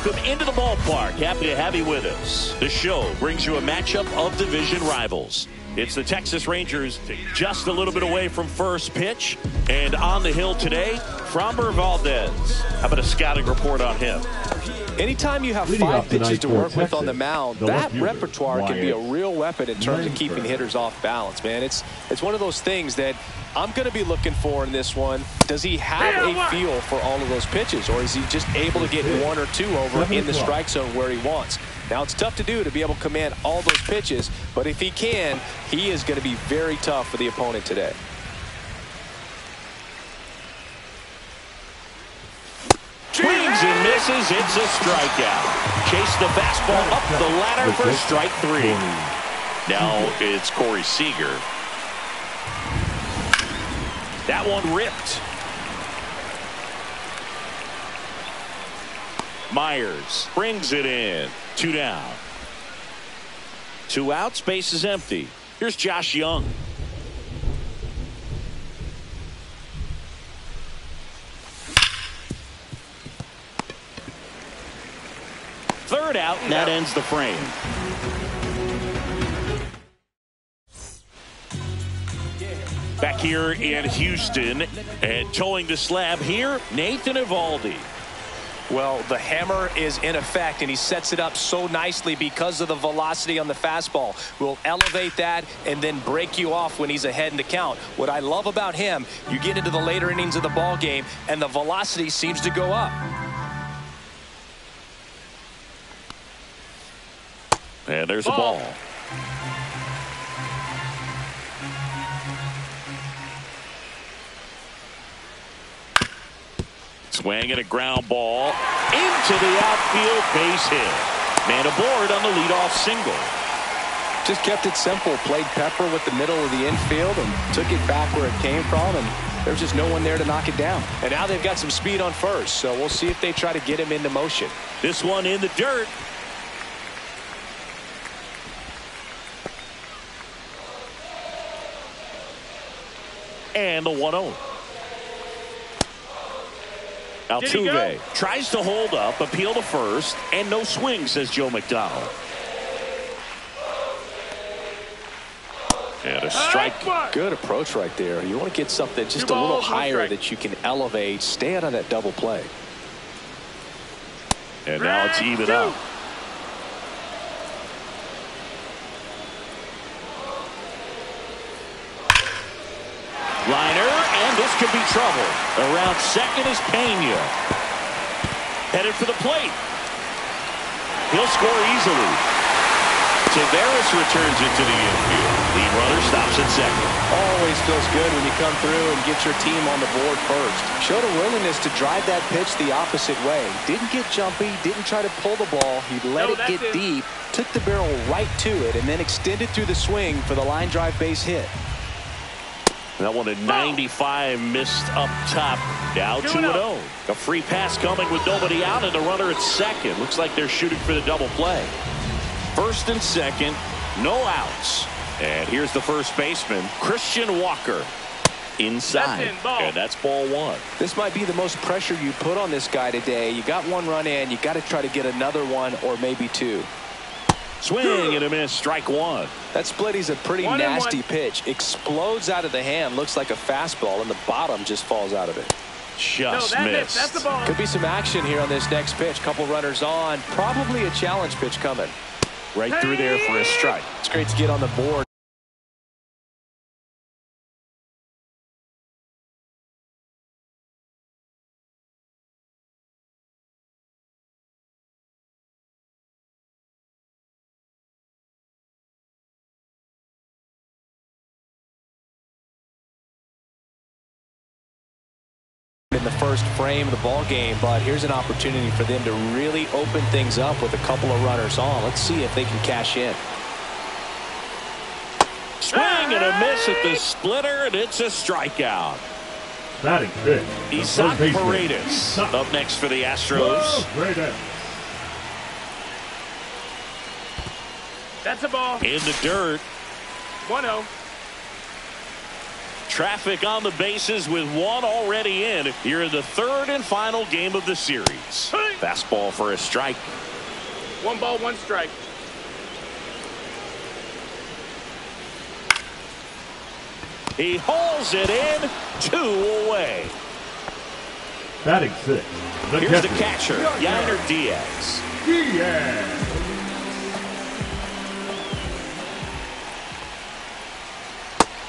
welcome into the ballpark. Happy to have you with us. The show brings you a matchup of division rivals. It's the Texas Rangers just a little bit away from first pitch. And on the hill today, Framber Valdez. How about a scouting report on him? Anytime you have 5 pitches to work with on the mound, that repertoire can be a real weapon in terms of keeping hitters off balance, man. It's one of those things that I'm going to be looking for in this one. Does he have a feel for all of those pitches, or is he just able to get 1 or 2 over in the strike zone where he wants? Now, it's tough to do to be able to command all those pitches, but if he can, he is going to be very tough for the opponent today. Swings and misses. It's a strikeout. Chase the fastball up the ladder for strike 3. Now it's Corey Seager. That one ripped. Myers brings it in. 2 down. 2 outs. Base is empty. Here's Josh Young. Third out, and that ends the frame. Back here in Houston, and towing the slab here, Nathan Eovaldi. Well, the hammer is in effect, and he sets it up so nicely because of the velocity on the fastball. Will elevate that and then break you off when he's ahead in the count. What I love about him, you get into the later innings of the ball game, and the velocity seems to go up. And there's a ball. Swing and a ground ball into the outfield, base hit. Man aboard on the leadoff single. Just kept it simple. Played pepper with the middle of the infield and took it back where it came from, and there's just no one there to knock it down. And now they've got some speed on first, so we'll see if they try to get him into motion. This one in the dirt. And the 1-0. Altuve tries to hold up, appeal to first, and no swing, says Joe McDonald. And a strike. Good approach right there. You want to get something just a little higher that you can elevate. Stay out of that double play. And now it's even up. Liner, and this could be trouble. Around second is Pena. Headed for the plate. He'll score easily. Tavares returns it to the infield. Lead runner stops at second. Always feels good when you come through and get your team on the board first. Showed a willingness to drive that pitch the opposite way. Didn't get jumpy, didn't try to pull the ball. He let it get deep, took the barrel right to it, and then extended through the swing for the line drive base hit. That one at 95, missed up top. Now 2-0. A free pass coming with nobody out and a runner at second. Looks like they're shooting for the double play. First and second, no outs. And here's the first baseman, Christian Walker. Inside. And that's ball 1. This might be the most pressure you put on this guy today. You got 1 run in. You got to try to get another 1 or maybe 2. Swing and a miss, strike 1. That split is a pretty nasty pitch. Explodes out of the hand, looks like a fastball, and the bottom just falls out of it. Just missed. That's the ball. Could be some action here on this next pitch. Couple runners on. Probably a challenge pitch coming. Right through there for a strike. It's great to get on the board. In the first frame of the ball game, but here's an opportunity for them to really open things up with a couple of runners on. Let's see if they can cash in. Swing and a miss at the splitter, and it's a strikeout. Batting fifth, Isaac Paredes up next for the Astros. That's a ball. In the dirt. 1-0. Traffic on the bases with 1 already in here in the 3rd and final game of the series. Hey. Fastball for a strike. 1 ball, 1 strike. He hauls it in, 2 away. Batting 6. Here's the catcher, Yainer Diaz.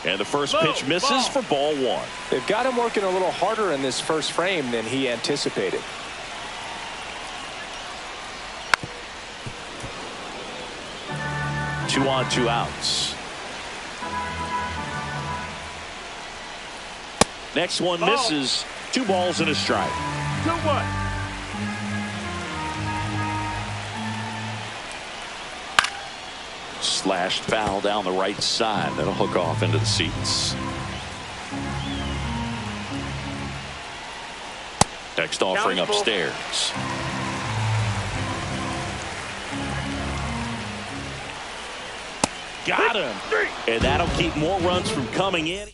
And the first pitch misses for ball 1. They've got him working a little harder in this first frame than he anticipated. Two on, 2 outs. Next one misses. 2 balls and a strike. 2-1. Slashed foul down the right side. That'll hook off into the seats. Next offering upstairs. Got him. And that'll keep more runs from coming in.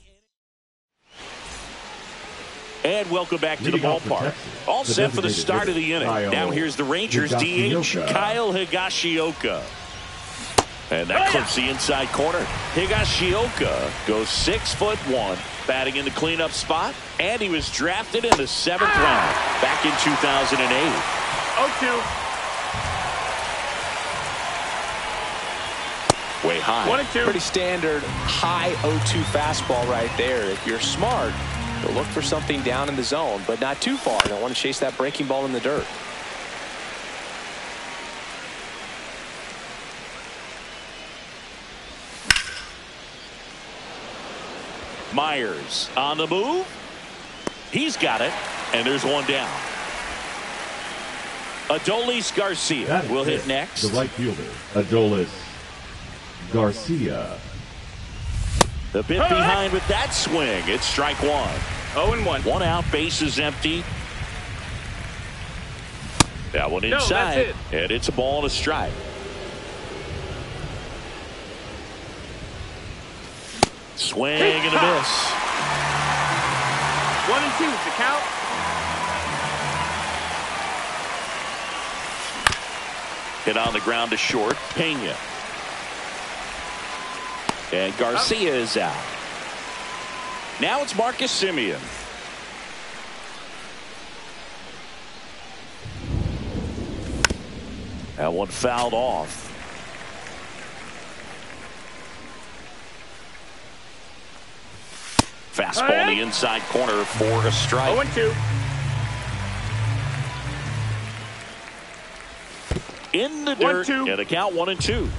And welcome back to the ballpark. All set for the start of the inning. Now here's the Rangers DH, Kyle Higashioka. And that clips the inside corner. Higashioka goes 6'1", batting in the cleanup spot. And he was drafted in the 7th round back in 2008. 0-2. Way high. 1-2. Pretty standard high 0-2 fastball right there. If you're smart, you'll look for something down in the zone, but not too far. Don't want to chase that breaking ball in the dirt. Myers on the move. He's got it, and there's one down. Adolis Garcia will hit next. The right fielder, Adolis Garcia. The bit behind with that swing. It's strike 1. 0-1. 1 out, base is empty. That one inside. that's it. And it's a ball and a strike. Swing and a miss. 1-2 is the count. Hit on the ground to short. Pena. And Garcia is out. Now it's Marcus Semien. That one fouled off. Fastball in the inside corner for a strike. 0-2. In the dirt. 1-2. And a count 1-2.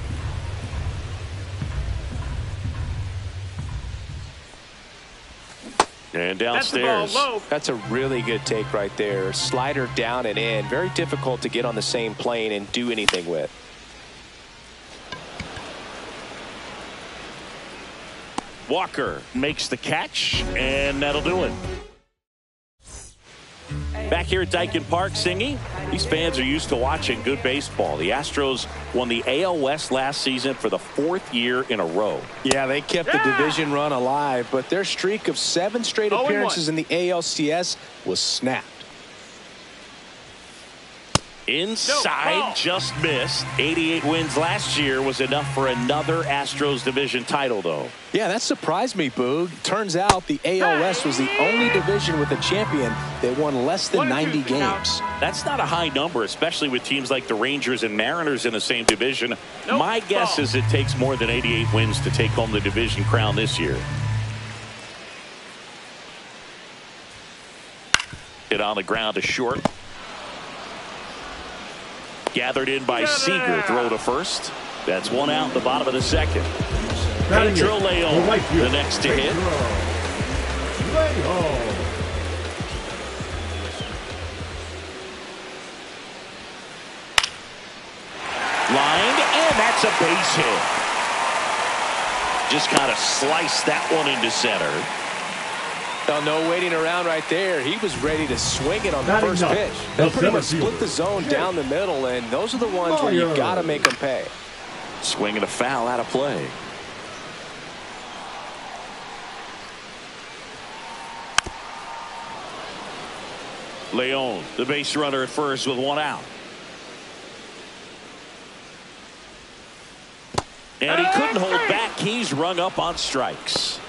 And downstairs. That's a really good take right there. Slider down and in. Very difficult to get on the same plane and do anything with. Walker makes the catch, and that'll do it. Back here at Daikin Park, Singy, these fans are used to watching good baseball. The Astros won the AL West last season for the 4th year in a row. Yeah, they kept the division run alive, but their streak of 7 straight appearances in the ALCS was snapped. Inside, just missed. 88 wins last year was enough for another Astros division title, though. Yeah, that surprised me, Boog. Turns out the AL West was the only division with a champion that won less than 90 games. That's not a high number, especially with teams like the Rangers and Mariners in the same division. My guess is it takes more than 88 wins to take home the division crown this year. Hit on the ground to short. Gathered in by Seager. Throw to first. That's 1 out in the bottom of the 2nd. Pedro Leon, the next to hit. Lined, and that's a base hit. Just kind of sliced that one into center. Oh, no waiting around right there. He was ready to swing it on the first pitch. That pretty much split the zone down the middle, and those are the ones where you got to make them pay. Swinging a foul out of play. Leon, the base runner at first with one out. And he couldn't hold back. He's rung up on strikes.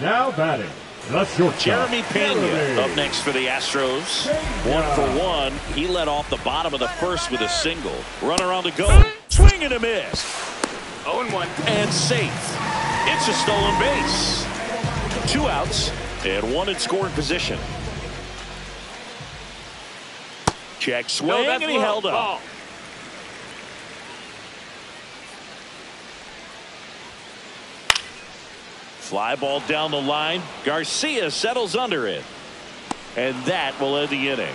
Now batting. That's your Jeremy Pena up next for the Astros. 1-for-1. He led off the bottom of the first with a single. Runner on the go. Swing and a miss. 0-1. And safe. It's a stolen base. 2 outs and 1 in scoring position. Check swing and he held up. Ball. Fly ball down the line. Garcia settles under it. And that will end the inning.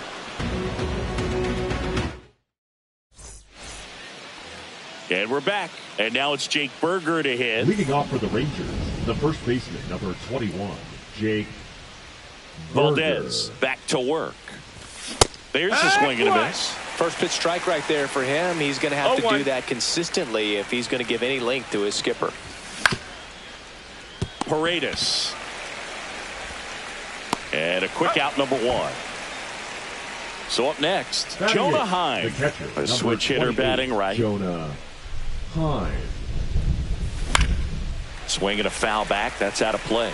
And we're back. And now it's Jake Burger to hit. Leading off for the Rangers, the first baseman, number 21, Jake Valdez back to work. There's a swing and a miss. First pitch strike right there for him. He's going to have to do that consistently if he's going to give any length to his skipper. Paredes. And a quick out, number 1. So up next, Jonah Heim, a switch hitter batting right. Jonah Heim. Swinging a foul back. That's out of play.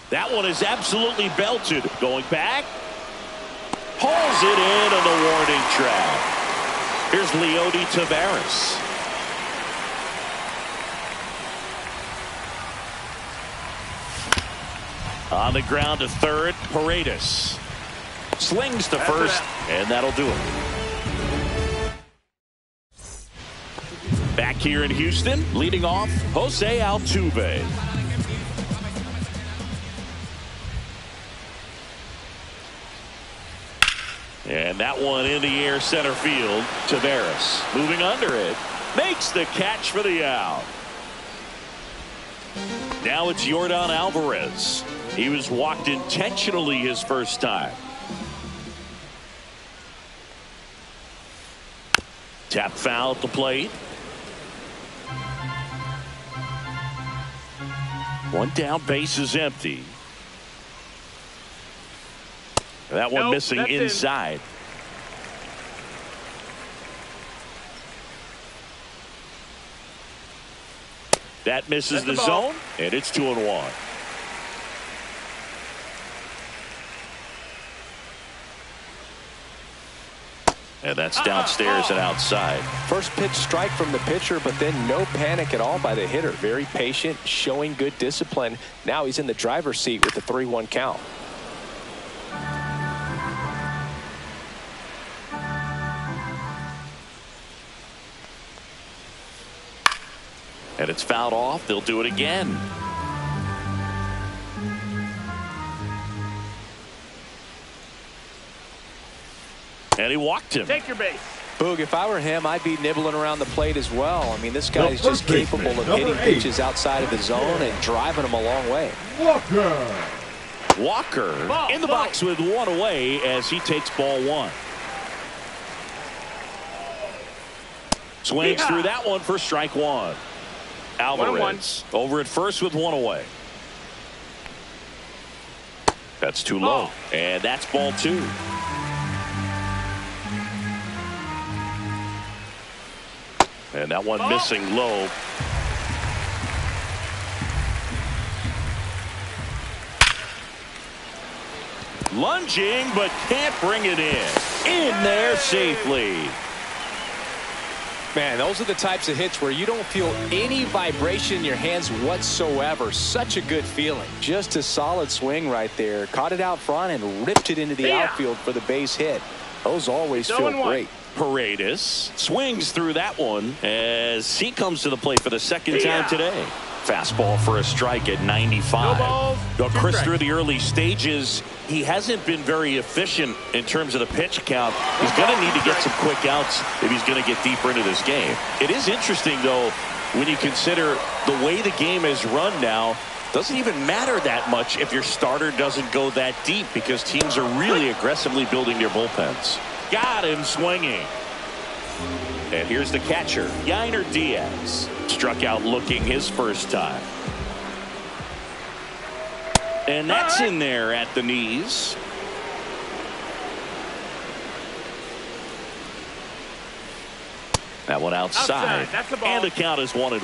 That one is absolutely belted. Going back. Hauls it in on the warning track. Here's Leody Taveras. On the ground to third, Paredes. Slings to first, and that'll do it. Back here in Houston, leading off, Jose Altuve. And that one in the air center field. Taveras moving under it. Makes the catch for the out. Now it's Yordan Alvarez. He was walked intentionally his first time. Tap foul at the plate. One down, base is empty. That one missing inside. That misses the zone, and it's 2-1. And that's downstairs and outside. First pitch strike from the pitcher, but then no panic at all by the hitter. Very patient, showing good discipline. Now he's in the driver's seat with the 3-1 count. And it's fouled off. They'll do it again. And he walked him. Take your base. Boog, if I were him, I'd be nibbling around the plate as well. I mean, this guy is just capable of hitting pitches outside of the zone and driving them a long way. Walker in the box with one away as he takes ball 1. Swings through that one for strike 1. Alvarez over at first with one away. That's too low. And that's ball 2. And that one missing low. Lunging, but can't bring it in there safely. Man, those are the types of hits where you don't feel any vibration in your hands whatsoever. Such a good feeling. Just a solid swing right there. Caught it out front and ripped it into the outfield for the base hit. Those always feel great. Paredes swings through that one as he comes to the plate for the second time today. Fastball for a strike at 95. Chris, through the early stages, he hasn't been very efficient in terms of the pitch count. He's going to need to get some quick outs if he's going to get deeper into this game. It is interesting, though, when you consider the way the game is run now. Doesn't even matter that much if your starter doesn't go that deep because teams are really aggressively building their bullpens. Got him swinging. And here's the catcher, Yainer Diaz. Struck out looking his first time. And that's in there at the knees. That one outside. That's the ball. And the count is 1-1.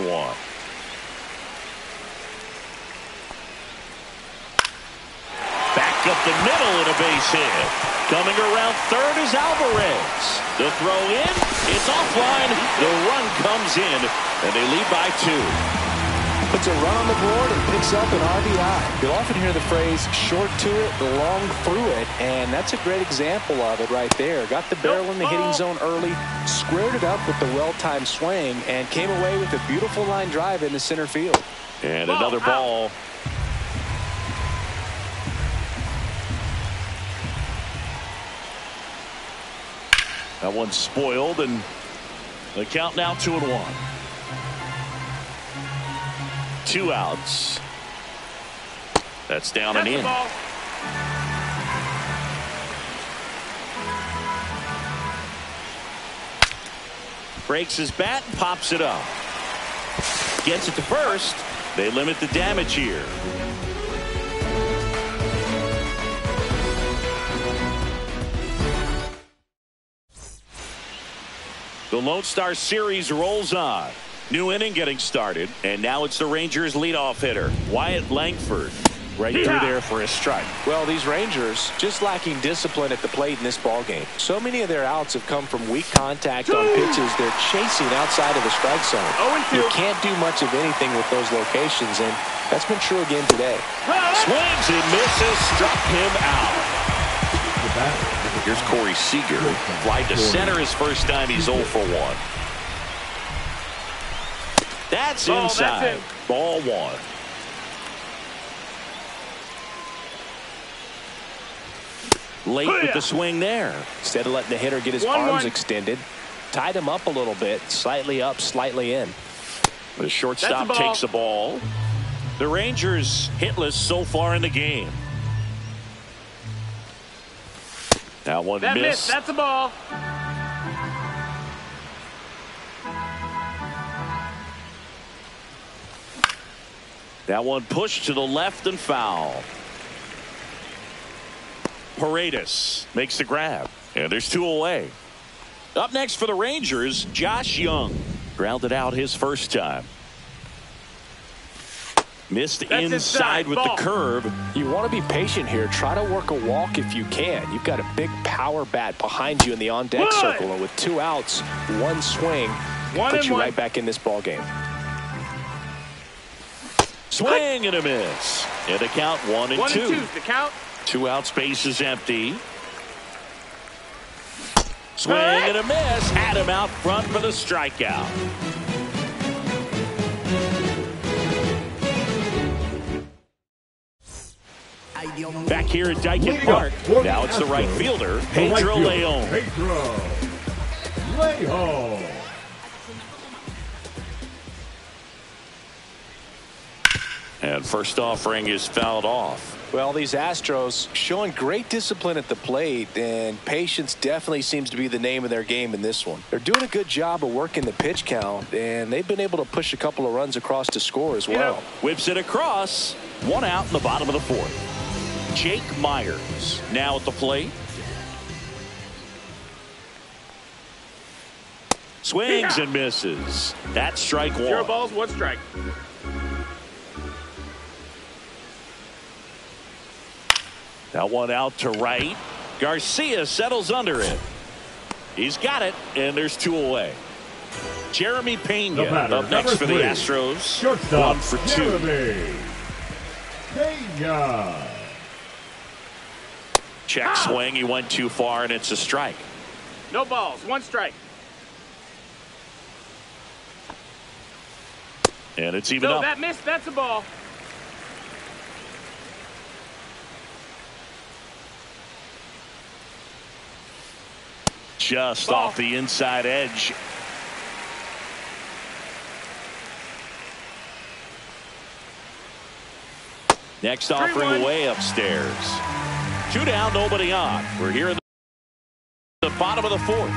Back up the middle and a base hit. Coming around third is Alvarez. The throw in. It's offline. The run comes in. And they lead by 2. Puts a run on the board and picks up an RBI. You'll often hear the phrase short to it, long through it, and that's a great example of it right there. Got the barrel in the hitting zone early, squared it up with the well-timed swing, and came away with a beautiful line drive in the center field. And another ball. That one's spoiled, and the count now 2-1. 2 outs. That's down and in. Breaks his bat and pops it up. Gets it to first. They limit the damage here. The Lone Star Series rolls on. New inning getting started, and now it's the Rangers leadoff hitter, Wyatt Langford. Right through there for a strike. Well, these Rangers just lacking discipline at the plate in this ballgame. So many of their outs have come from weak contact on pitches they're chasing outside of the strike zone. You can't do much of anything with those locations, and that's been true again today. Swings and misses, struck him out. Here's Corey Seager. Fly to center his first time. He's 0 for 1. That's inside. Ball 1. Late with the swing there. Instead of letting the hitter get his arms extended, tied him up a little bit, slightly up, slightly in. The shortstop takes the ball. The Rangers hitless so far in the game. That one missed. That's a ball. That one pushed to the left and foul. Paredes makes the grab. And there's 2 away. Up next for the Rangers, Josh Young. Grounded out his first time. Missed inside with the curve. You want to be patient here. Try to work a walk if you can. You've got a big power bat behind you in the on-deck circle. And with 2 outs, 1 swing, puts you right back in this ball game. Swing and a miss. And the count 1 and 2. 1 and 2's the count. 2 out, space is empty. Swing and a miss. Had him out front for the strikeout. Back here at Dyken Park. Now it's the right fielder, Pedro Leon. Pedro Leon. And first offering is fouled off. Well, these Astros showing great discipline at the plate, and patience definitely seems to be the name of their game in this one. They're doing a good job of working the pitch count, and they've been able to push a couple of runs across to score as well. Whips it across. 1 out in the bottom of the 4th. Jake Myers now at the plate. Swings and misses. That's strike 1. 0 balls, 1 strike. That one out to right. Garcia settles under it. He's got it, and there's 2 away. Jeremy Pena up next for the Astros. Shortstop, 1 for 2. Jeremy Pena. Check swing. He went too far, and it's a strike. No balls, 1 strike. And it's even up. That missed. That's a ball. Just off the inside edge. Next offering way upstairs. 2 down, nobody on. We're here in the bottom of the 4th.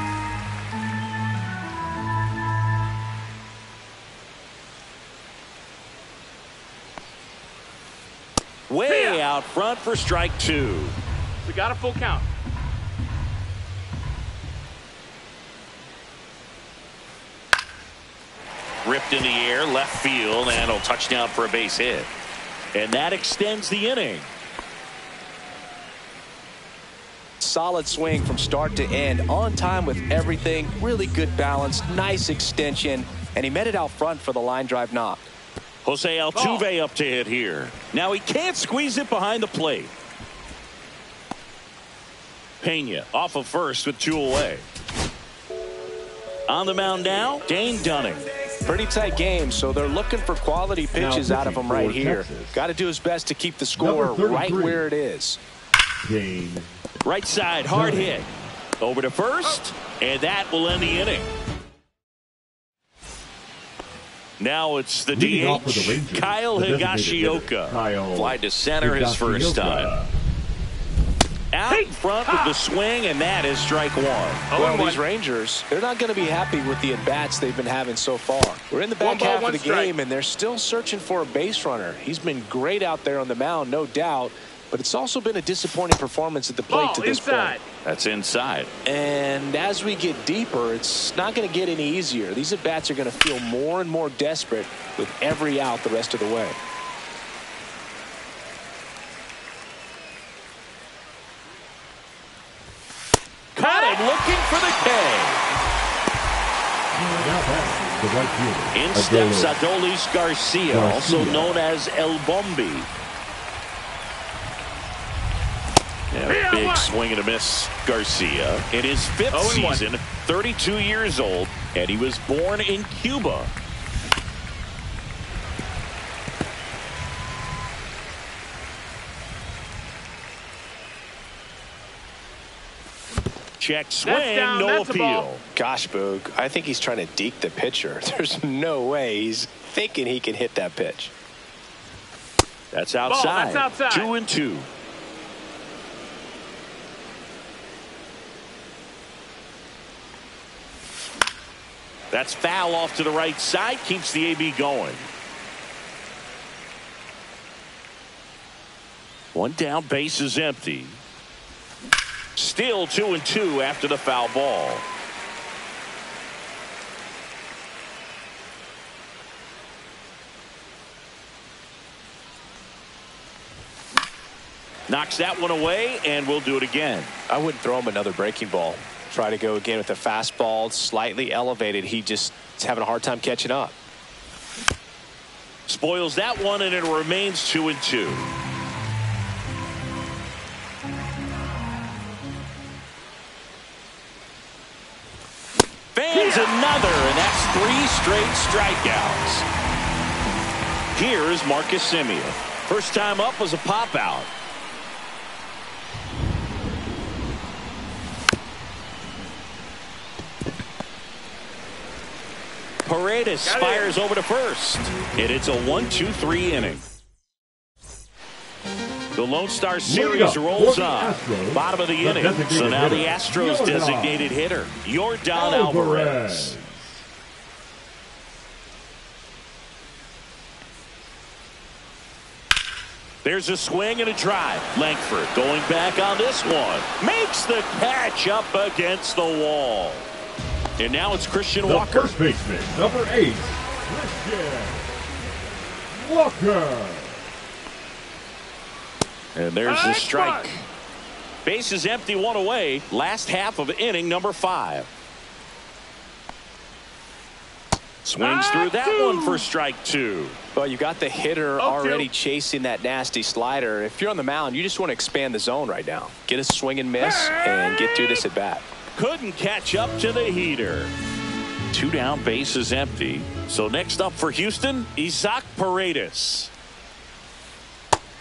Way guy out front for strike 2. We got a full count. Ripped in the air, left field, and a touchdown for a base hit. And that extends the inning. Solid swing from start to end, on time with everything, really good balance, nice extension, and he met it out front for the line drive knock. Jose Altuve up to hit here. Now he can't squeeze it behind the plate. Pena off of first with 2 away. On the mound now, Dane Dunning. Pretty tight game, so they're looking for quality pitches out of him right here. Got to do his best to keep the score right where it is. Dane. Right side, hard hit. Over to first, and that will end the inning. Now it's the DH, Kyle Higashioka. Fly to center his first time. Out in front with the swing, and that is strike 1. Well, these Rangers, they're not going to be happy with the at-bats they've been having so far. We're in the back half of the game, and they're still searching for a base runner. He's been great out there on the mound, no doubt, but it's also been a disappointing performance at the plate to this point. That's inside. And as we get deeper, it's not going to get any easier. These at-bats are going to feel more and more desperate with every out the rest of the way. Caught him looking for the K. In steps Adolis Garcia, also known as El Bombi. Yeah, big swing and a miss, Garcia. In his 5th season, 32 years old, and he was born in Cuba. Check swing, no appeal. Gosh, Boog, I think he's trying to deke the pitcher. There's no way he's thinking he can hit that pitch. That's outside. That's outside. 2-2. That's foul off to the right side. Keeps the AB going. One down, base is empty. Still 2-2 after the foul ball. Knocks that one away, and we'll do it again. I wouldn't throw him another breaking ball. Try to go again with the fastball, slightly elevated. He just is having a hard time catching up. Spoils that one, and it remains 2-2. Fans another, and that's 3 straight strikeouts. Here's Marcus Semien. First time up was a pop out. Paredes fires over to first, and it's a 1-2-3 inning. The Lone Star Series rolls on. Bottom of the inning. So now the Astros designated hitter, Yordan Alvarez. There's a swing and a drive. Langford going back on this one. Makes the catch up against the wall. And now it's Christian Walker. First baseman, number 8, Christian Walker. And there's the strike. Base is empty, 1 away. Last half of inning number 5. Swings through that one for strike 2. Well, you got the hitter already chasing that nasty slider. If you're on the mound, you just want to expand the zone right now. Get a swing and miss and get through this at bat. Couldn't catch up to the heater. 2 down, base is empty. So next up for Houston, Isaac Paredes.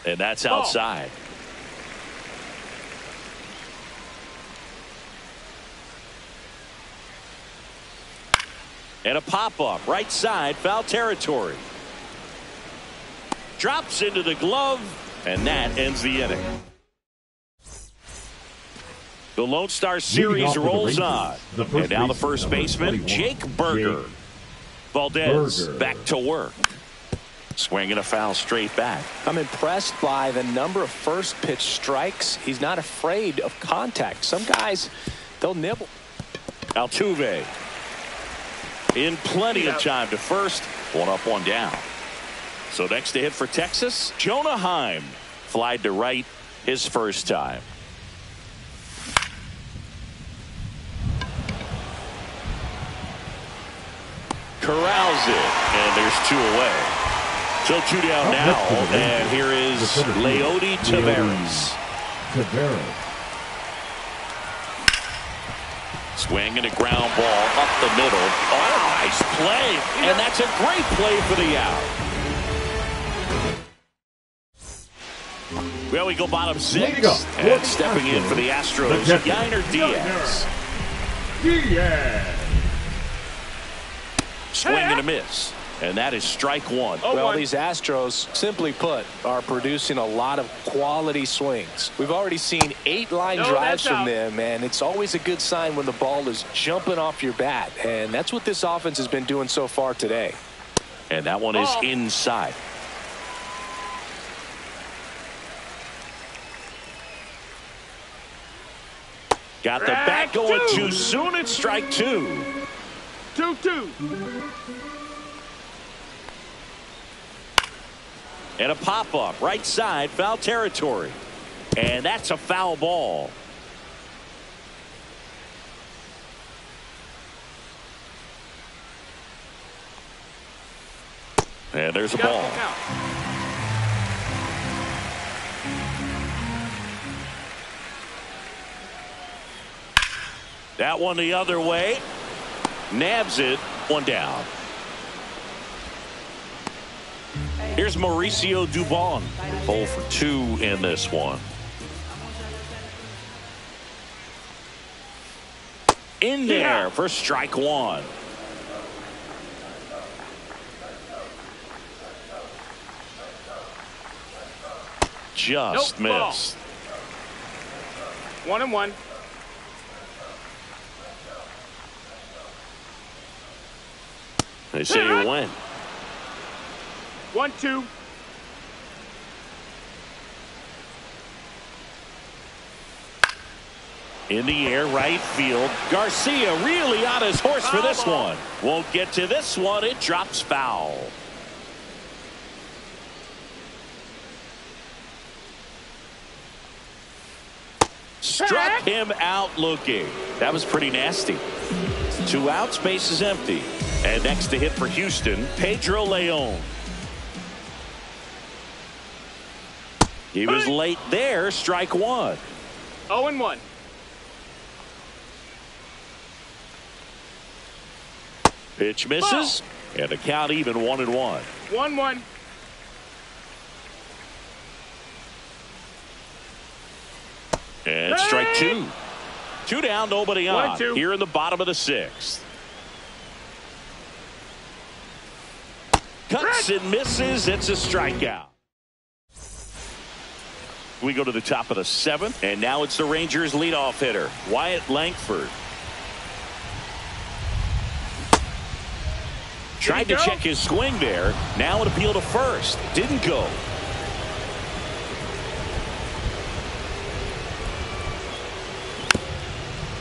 And that's outside. And a pop-up, right side, foul territory. Drops into the glove, and that ends the inning. The Lone Star Series rolls on. And now the first baseman, Jake Burger. Valdez back to work. Swinging a foul straight back. I'm impressed by the number of first pitch strikes. He's not afraid of contact. Some guys, they'll nibble. Altuve in plenty of time to first. One up, one down. So next to hit for Texas, Jonah Heim flied to right his first time. Corrals it, and there's 2 away. So 2 down now, and here is Leody Taveras. Swinging a ground ball up the middle. Oh, nice play, and that's a great play for the out. Well, we go bottom 6, and stepping in for the Astros, Yainer Diaz. Swing and a miss. And that is strike 1. Well, these Astros, simply put, are producing a lot of quality swings. We've already seen 8 line drives from them, and it's always a good sign when the ball is jumping off your bat. And that's what this offense has been doing so far today. And that one is inside. Got the bat going too soon. It's strike 2. 2-2. And a pop-up right side, foul territory. And that's a foul ball. And there's a ball. That one the other way. Nabs it. 1 down. Here's Mauricio Dubon. 0 for 2 in this one. In there for strike 1. Just missed. 1-1. They say you win. 1-2. In the air, right field. Garcia really on his horse for this one. Won't get to this one. It drops foul. Struck him out looking. That was pretty nasty. 2 outs, base is empty. And next to hit for Houston, Pedro Leon. He was late there, strike 1. 0-1. Pitch misses, and the count even 1-1. 1-1. And strike 2. 2 down, nobody on. 1-2. Here in the bottom of the 6th. Cuts and misses. It's a strikeout. We go to the top of the 7th, and now it's the Rangers' leadoff hitter, Wyatt Langford. Tried to check his swing there. Now an appeal to first. Didn't go.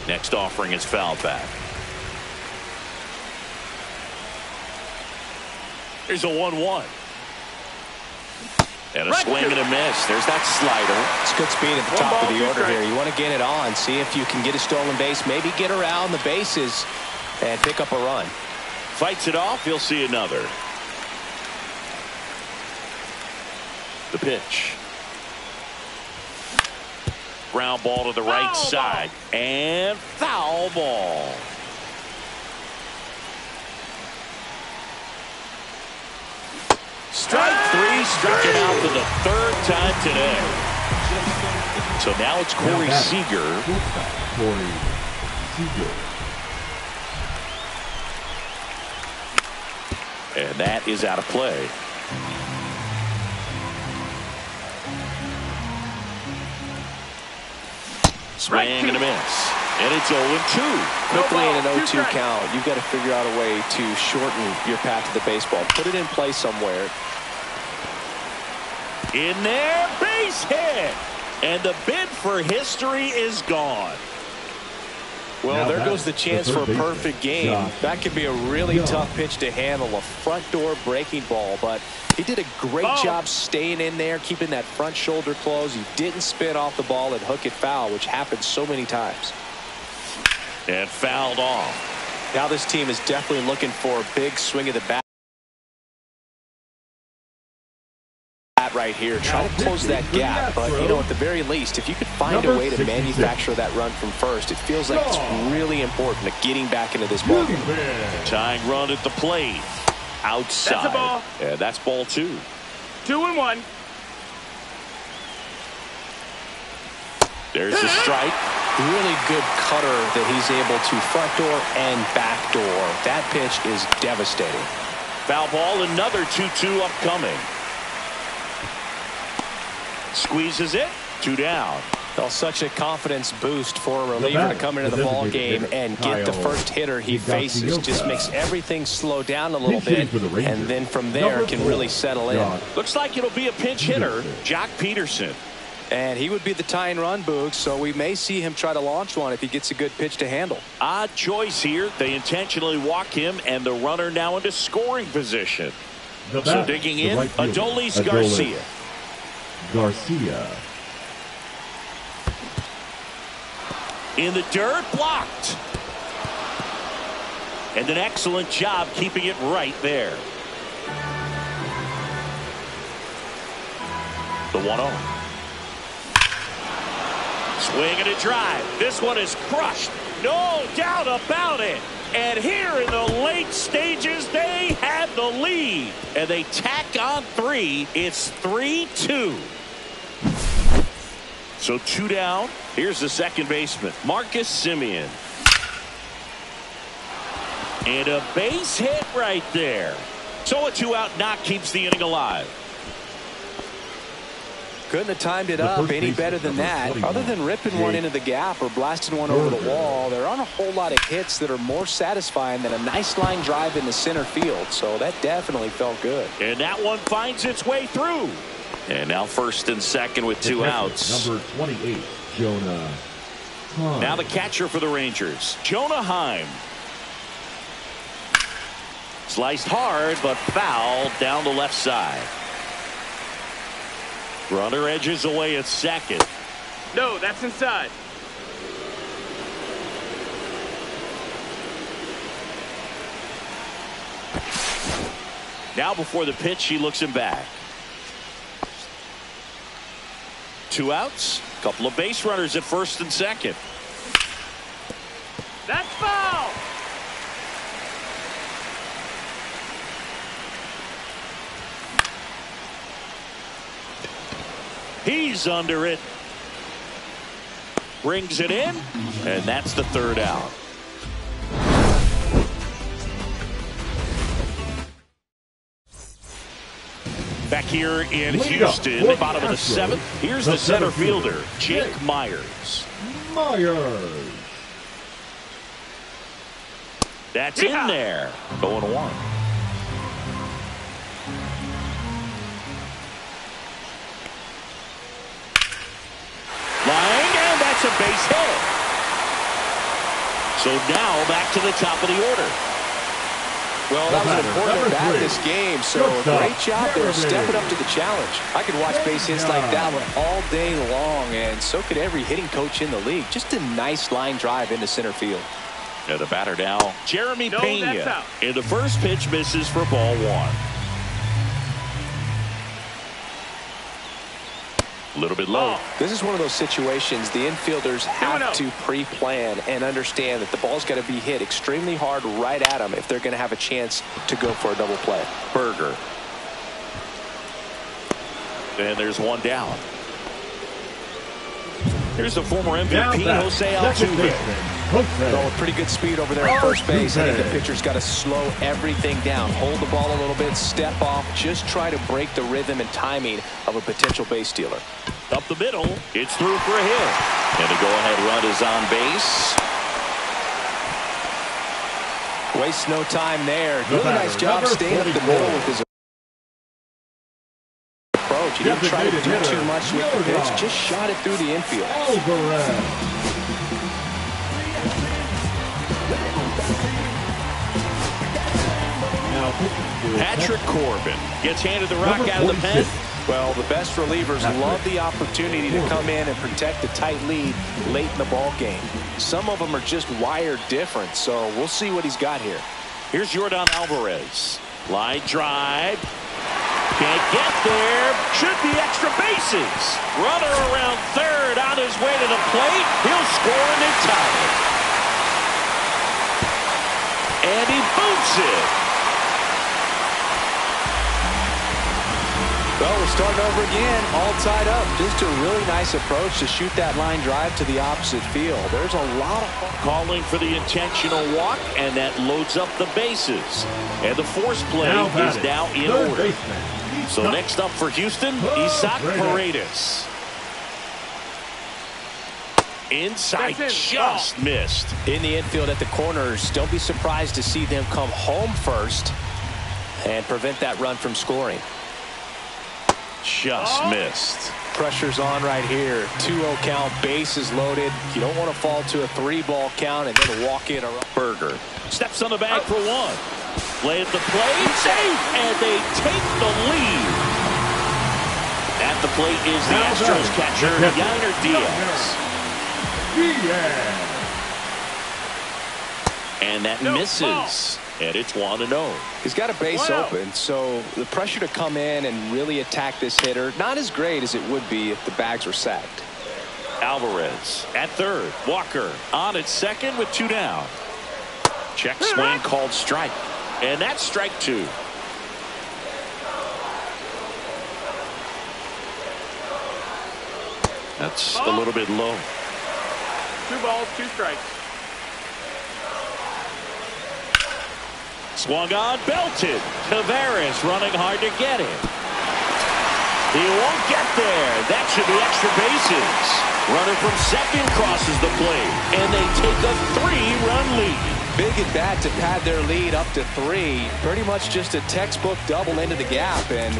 Next offering is fouled back. Here's a 1-1. And a swing and a miss. There's that slider. It's good speed at the top of the order here. You want to get it on. See if you can get a stolen base. Maybe get around the bases and pick up a run. Fights it off. He'll see another. The pitch. Ground ball to the right side. And foul ball. Strike 3, struck him out for the 3rd time today. So now it's Corey Seager. And that is out of play. Swing and a miss. And it's 0-2. Quickly in an 0-2 count, you've got to figure out a way to shorten your path to the baseball. Put it in play somewhere In there, base hit. And the bid for history is gone. Well, there goes the chance for a perfect game. That could be a really tough pitch to handle, a front door breaking ball, but he did a great job staying in there, keeping that front shoulder closed. He didn't spin off the ball and hook it foul, which happens so many times. And fouled off. Now this team is definitely looking for a big swing of the bat right here. Try to close that gap, but you know, at the very least, if you could find a way to manufacture that run from first, it feels like it's really important to getting back into this ball game. Tying run at the plate. Outside. That's a ball. Yeah, that's ball 2. 2-1. There's the strike. Really good cutter that he's able to front door and back door. That pitch is devastating. Foul ball, another 2-2 upcoming. Squeezes it. 2 down. Well, such a confidence boost for a reliever to come into the ball game and get the first hitter he faces. Just makes everything slow down a little bit, and then from there can really settle in. Looks like it'll be a pinch hitter, Jock Peterson. And he would be the tying run, Boog, so we may see him try to launch one if he gets a good pitch to handle. Odd choice here. They intentionally walk him, and the runner now into scoring position. So digging in, Adolis Garcia. In the dirt, blocked. And an excellent job keeping it right there. The 1-0. Swing and a drive. This one is crushed. No doubt about it. And here in the late stages, they had the lead. And they tack on 3. It's 3-2. So 2 down. Here's the second baseman, Marcus Semien. And a base hit right there. So a 2-out knock keeps the inning alive. Couldn't have timed it up any better than that. Other than ripping one into the gap or blasting one over the wall, there aren't a whole lot of hits that are more satisfying than a nice line drive in the center field. So that definitely felt good. And that one finds its way through. And now first and second with 2 outs. Number 28, Jonah Heim. Now the catcher for the Rangers, Jonah Heim. Sliced hard, but fouled down the left side. Runner edges away at second. No, that's inside. Now before the pitch, he looks him back. 2 outs. Couple of base runners at first and second. That's foul. He's under it. Brings it in. And that's the 3rd out. Back here in Houston, bottom of the 7th. Here's the center fielder, Jake Myers. That's in there. 0-1. Line, and that's a base hit. So now back to the top of the order. Well, that was an important bat in this game, so great job there stepping up to the challenge. I could watch base hits like that one all day long, and so could every hitting coach in the league. Just a nice line drive into center field. Now the batter now, Jeremy Pena. And the first pitch misses for ball 1. A little bit low. This is one of those situations the infielders have to pre-plan and understand that the ball's got to be hit extremely hard right at them if they're going to have a chance to go for a double play. Berger. And there's 1 down. Here's the former MVP, Jose Altuve. Oh, with pretty good speed over there at first base. I think the pitcher's got to slow everything down. Hold the ball a little bit, step off, just try to break the rhythm and timing of a potential base stealer. Up the middle, it's through for a hit. And a go-ahead run is on base. Wastes no time there. Really nice job staying up the middle with his approach. approach. He didn't try to do too much with the pitch, just shot it through the infield. Patrick Corbin gets handed the rock out of the pen. Well, the best relievers love the opportunity to come in and protect a tight lead late in the ball game. Some of them are just wired different, so we'll see what he's got here. Here's Jordan Alvarez. Line drive. Can't get there. Should be extra bases. Runner around third on his way to the plate. He'll score and they tie it. And he boots it. Well, we're starting over again, all tied up. Just a really nice approach to shoot that line drive to the opposite field. There's a lot of fun. Calling for the intentional walk, and that loads up the bases. And the force play is now in order. So next up for Houston, Isaac Paredes. Inside, just missed. In the infield at the corners, don't be surprised to see them come home first and prevent that run from scoring. Just missed. Pressure's on right here. 2-0 count, bases loaded. You don't want to fall to a 3-ball count and then walk in. Berger steps on the bag for one. Play at the plate, safe, and they take the lead. At the plate is the Astros catcher, Yainer Diaz. And that misses. And it's 1-0. He's got a base open, so the pressure to come in and really attack this hitter, not as great as it would be if the bags were sacked. Alvarez at third. Walker on at second with 2 down. Check swing called strike. And that's strike 2. That's a little bit low. 2 balls, 2 strikes. Swung on, belted. Tavares running hard to get it. He won't get there. That should be extra bases. Runner from second crosses the plate, and they take a 3-run lead. Big at bat to pad their lead up to 3. Pretty much just a textbook double into the gap, and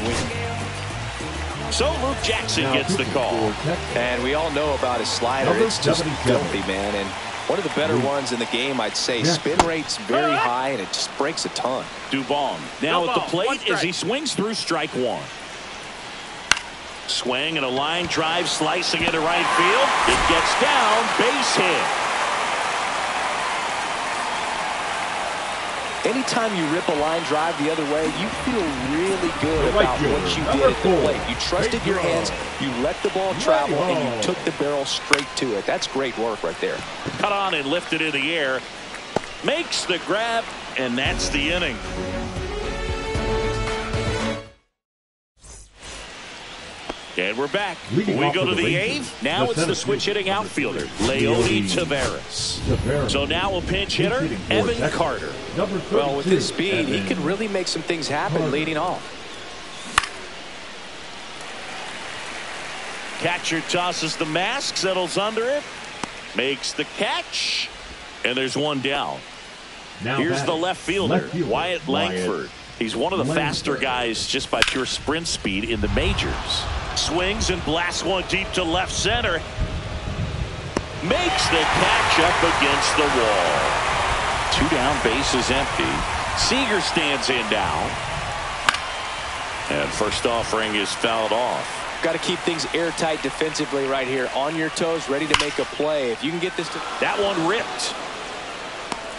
so Luke Jackson gets the call. And we all know about his slider. It's just filthy, man. And one of the better ones in the game, I'd say. Spin rate's very high, and it just breaks a ton. Dubon now at the plate as he swings through strike 1. Swing and a line drive slicing into right field. It gets down, base hit. Anytime you rip a line drive the other way, you feel really good about what you did at the plate. You trusted your hands, you let the ball travel, and you took the barrel straight to it. That's great work right there. Cut on and lifted in the air. Makes the grab, and that's the inning. And we're back. We go to the 8th. Now it's the switch-hitting outfielder, Leody Taveras. So now a pinch hitter, Evan Carter. Well, with his speed, he could really make some things happen leading off. Catcher tosses the mask, settles under it, makes the catch, and there's 1 down. Here's the left fielder, Wyatt Langford. He's one of the faster guys just by pure sprint speed in the majors. Swings and blasts one deep to left center. Makes the catch up against the wall. 2 down, bases empty. Seager stands in now. And first offering is fouled off. Got to keep things airtight defensively right here. On your toes, ready to make a play. If you can get this to... That one ripped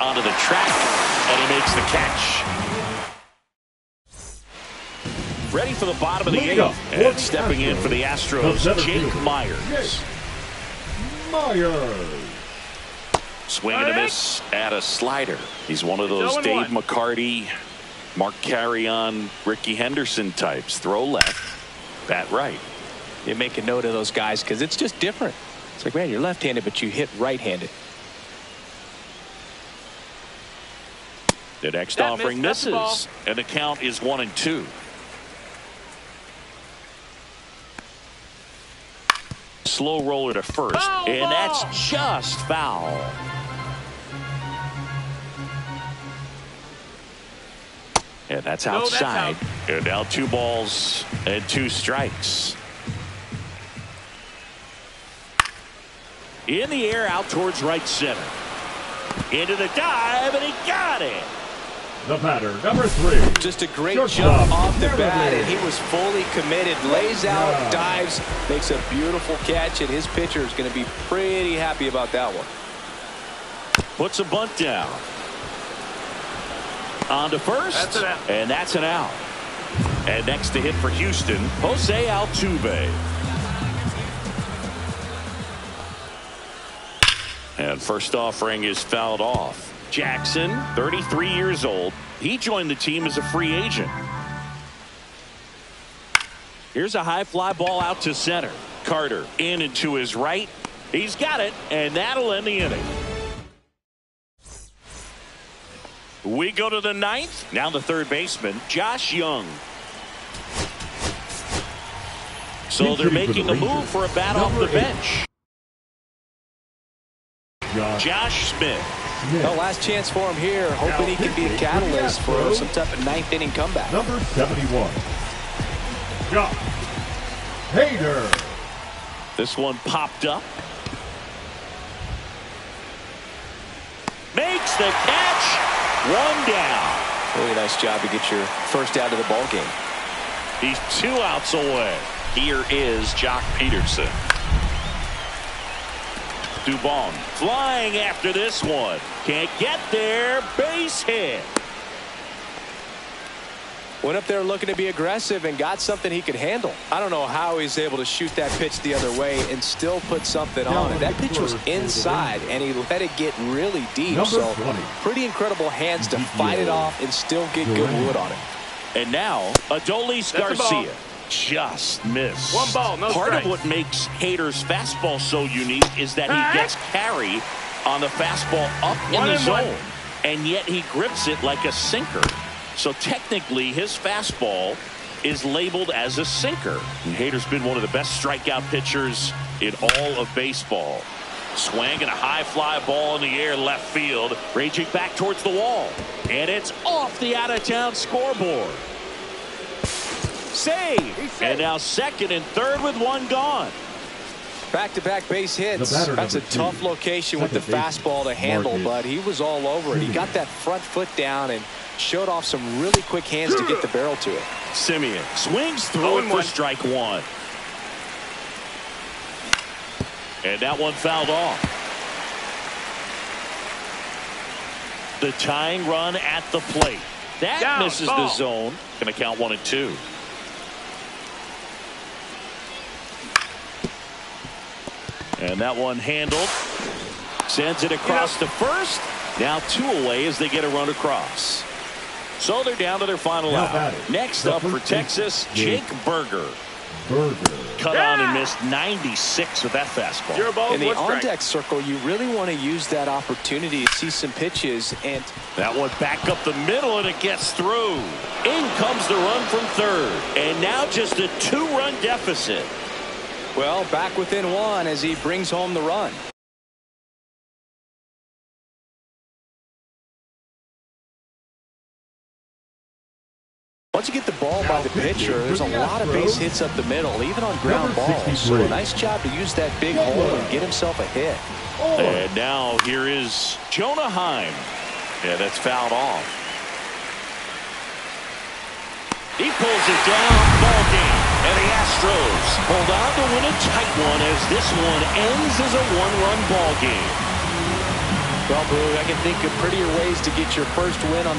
onto the track, and he makes the catch. Ready for the bottom of the 8th, and stepping in for the Astros, Jake Myers. Swing and a miss at a slider. He's one of those Dave McCarty, Mark Carrion, Ricky Henderson types. Throw left, bat right. You make a note of those guys because it's just different. It's like, man, you're left-handed, but you hit right-handed. The next offering misses, and the count is 1-2. Slow roller to first, and that's just foul. And that's outside. And now 2 balls and 2 strikes. In the air, out towards right center. Into the dive, and he got it. The batter, number 3. Just a great jump off the bat, and he was fully committed. Lays out, dives, makes a beautiful catch, and his pitcher is going to be pretty happy about that one. Puts a bunt down. On to first, and that's an out. And next to hit for Houston, Jose Altuve. And first offering is fouled off. Jackson, 33 years old. He joined the team as a free agent. Here's a high fly ball out to center. Carter in and to his right. He's got it, and that'll end the inning. We go to the 9th. Now the third baseman, Josh Young. So they're making a move for a bat off the bench. Josh Smith. Well, last chance for him here, hoping he can be a catalyst for some type of 9th inning comeback. Number 71. Josh Hader. This one popped up. Makes the catch. 1 down. Really nice job to get your first out of the ball game. He's 2 outs away. Here is Jock Peterson. Dubon flying after this one. Can't get there. Base hit. Went up there looking to be aggressive and got something he could handle. I don't know how he's able to shoot that pitch the other way and still put something on it. That pitch was inside, and he let it get really deep. So pretty incredible hands to fight it off and still get good wood on it. And now Adolis Garcia. Just missed. 1 ball, no Part strike. of what makes Hader's fastball so unique is that he gets carry on the fastball up in the zone, and yet he grips it like a sinker. So technically his fastball is labeled as a sinker. And Hader's been one of the best strikeout pitchers in all of baseball. Swinging a high fly ball in the air left field, raging back towards the wall, and it's off the out-of-town scoreboard. Save. And now second and third with 1 gone. Back-to-back base hits. That's a tough location with the fastball to handle, but he was all over it. He got that front foot down and showed off some really quick hands to get the barrel to it. Simeon swings through it for strike 1. And that one fouled off. The tying run at the plate. That misses the zone. Going to count 1 and 2. And that one handled. Sends it across to first. Now 2 away as they get a run across. So they're down to their final out. Next up for Texas, Jake Berger. Cut on and missed 96 with that fastball. In the on-deck circle, you really want to use that opportunity to see some pitches. And that one back up the middle, and it gets through. In comes the run from third. And now just a 2-run deficit. Well, back within 1 as he brings home the run. Once you get the ball by the pitcher, there's a lot of base hits up the middle, even on ground balls. So a nice job to use that big hole and get himself a hit. And now here is Jonah Heim. Yeah, that's fouled off. He pulls it down. Ball game. And the Astros hold on to win a tight one as this one ends as a 1-run ball game. Well, Brew, I can think of prettier ways to get your first win on the